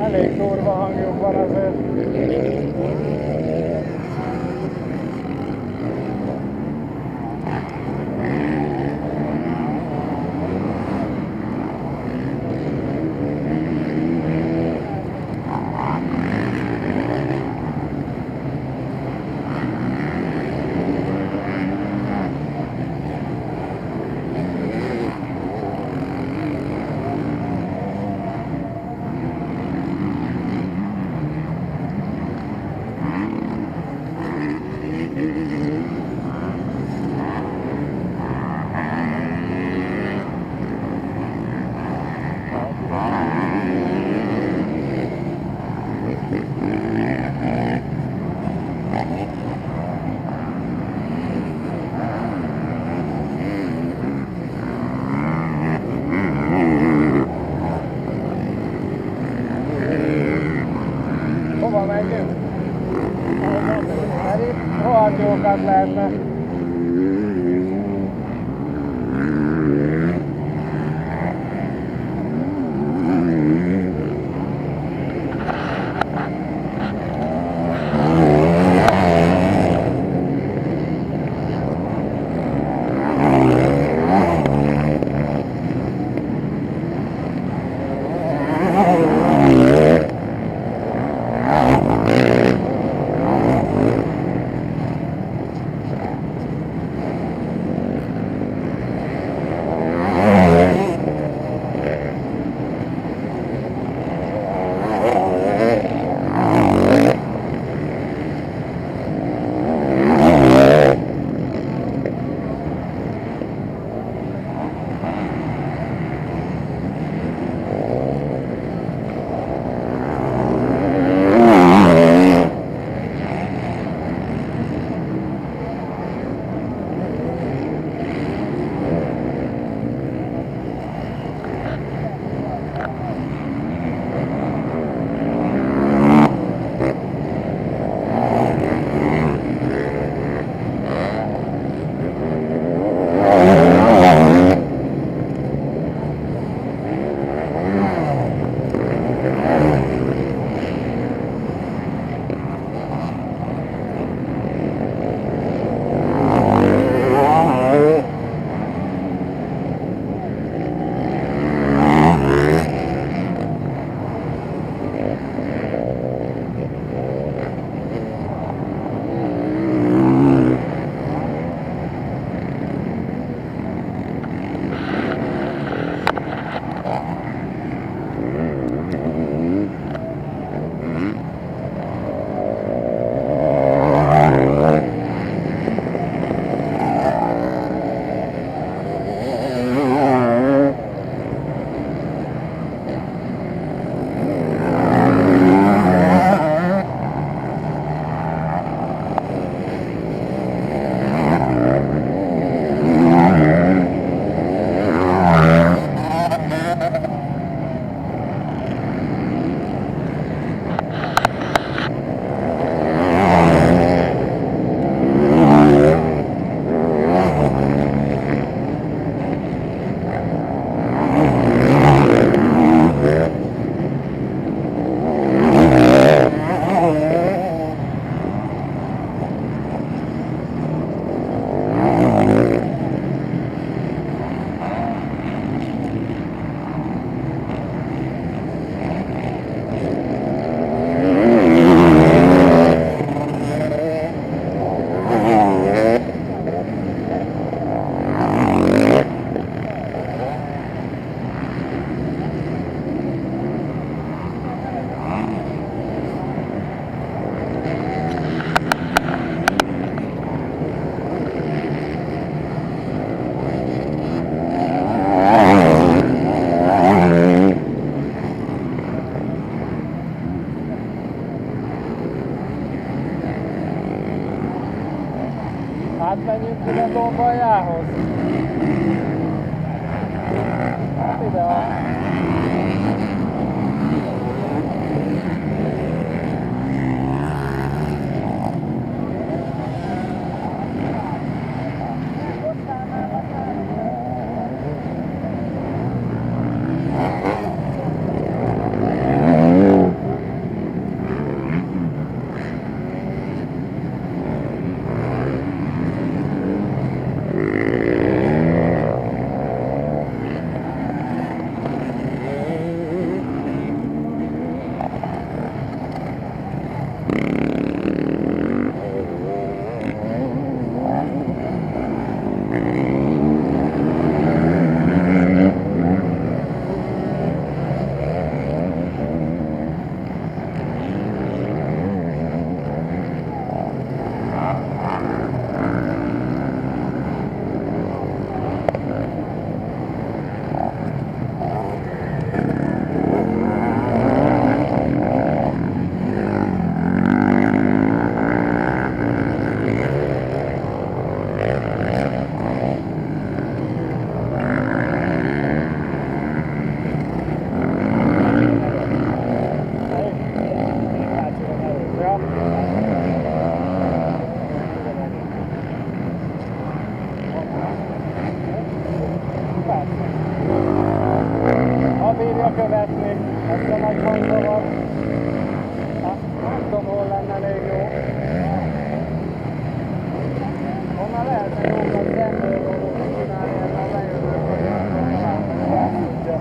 Elég durva hangjuk van azért. aljához. Hát ide a... Ha bírja követni ezt a nagy hangzavar, nem tudom, hol lenne elég jó. Onnan lehetne jókat szemmel dolgokat csinálni, ezzel lejövök, hogy találni tudja.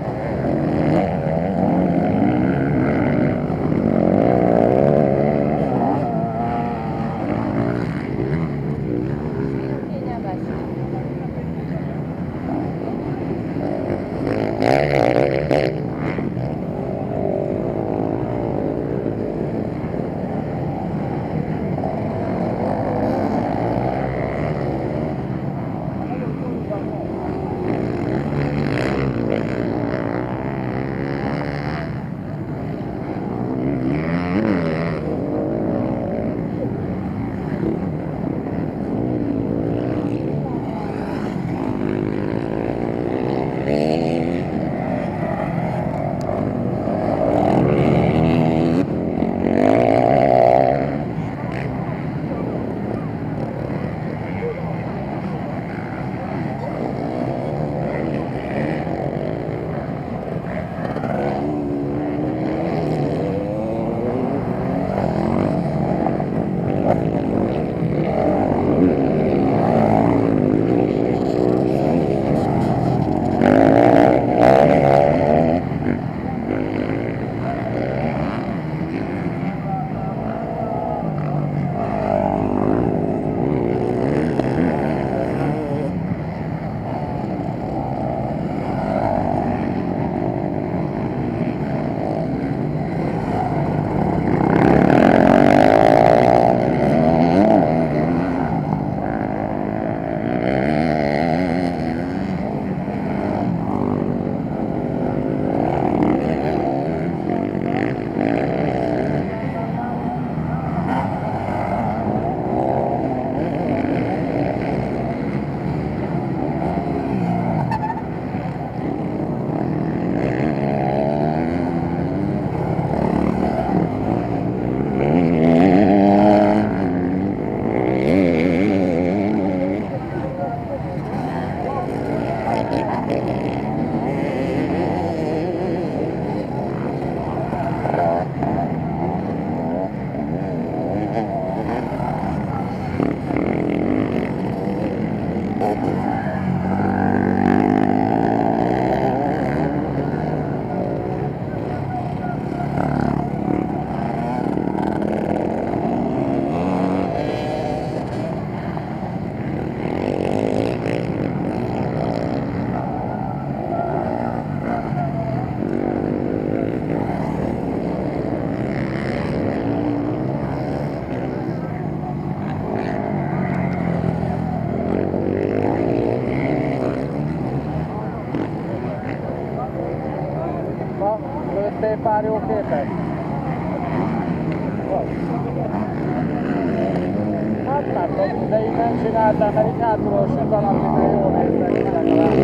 Lőttél pár jó képet? Hát nem tudom, de így nem csináltam, mert így hátulról sütanak, minden jól néznek ki legalább.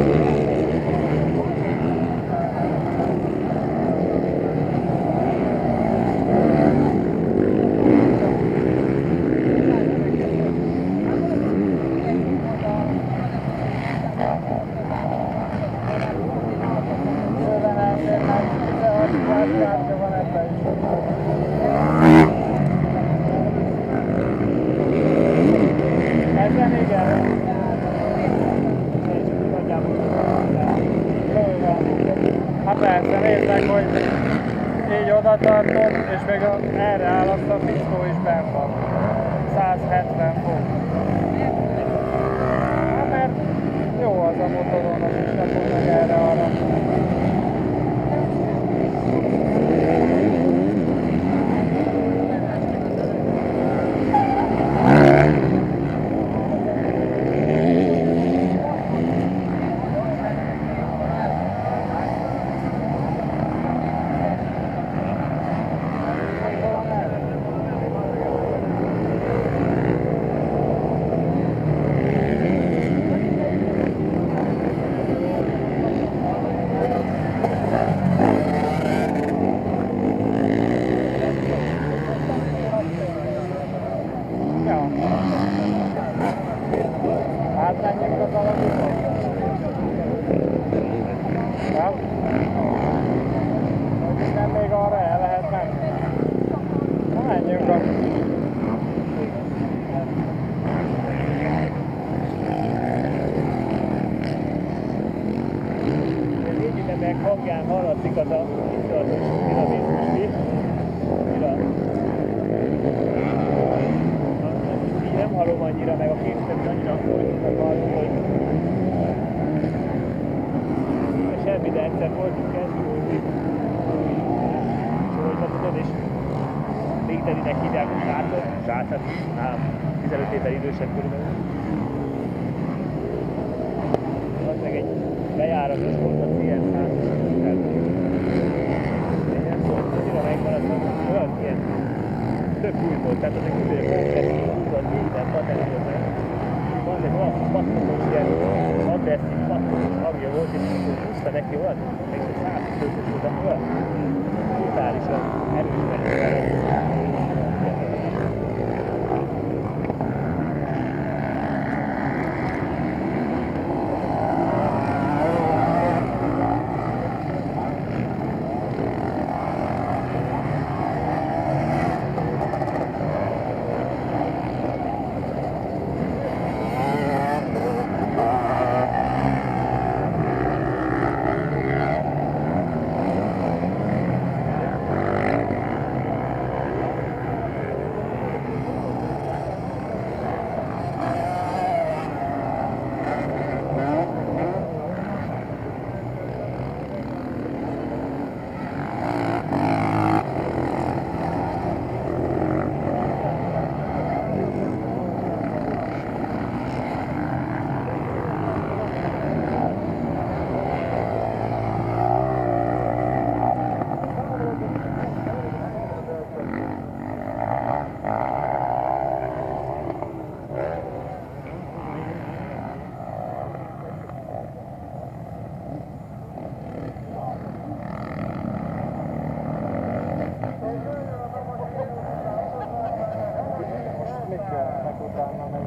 Hát persze, nézd meg, hogy így oda tartom, és még erre áll azt a fiszkó is benn van. 170 fok. Hát mert jó az a motoron, az is nem fog meg erre-arra. Átmenjünk az alapítót? Nem? Hogy nem még arra el lehet menni? Na menjünk a... Így ütemek hangján hallatszik az a kiszartos dinamizmus. Így nem hallom annyira, meg a képzőt annyira folytatnak hallom, hogy semmi, de egyszer voltunk kezdő, folytatod, és végtelinek hívják a srácot, nálam 15 évvel idősebb körülbelül. Az meg egy bejáratos volt a CR100-os. Annyira megmaradt, olyan ilyen tök új volt, tehát az egy külön kompresszív, tudod, minden patentíroz meg. Van egy olyan pattogós, ilyen agresszív pattogós hangja volt, és húzta neki olyan, meg 125-ös volt, olyan brutálisan erős belőle. Mit kell utána meg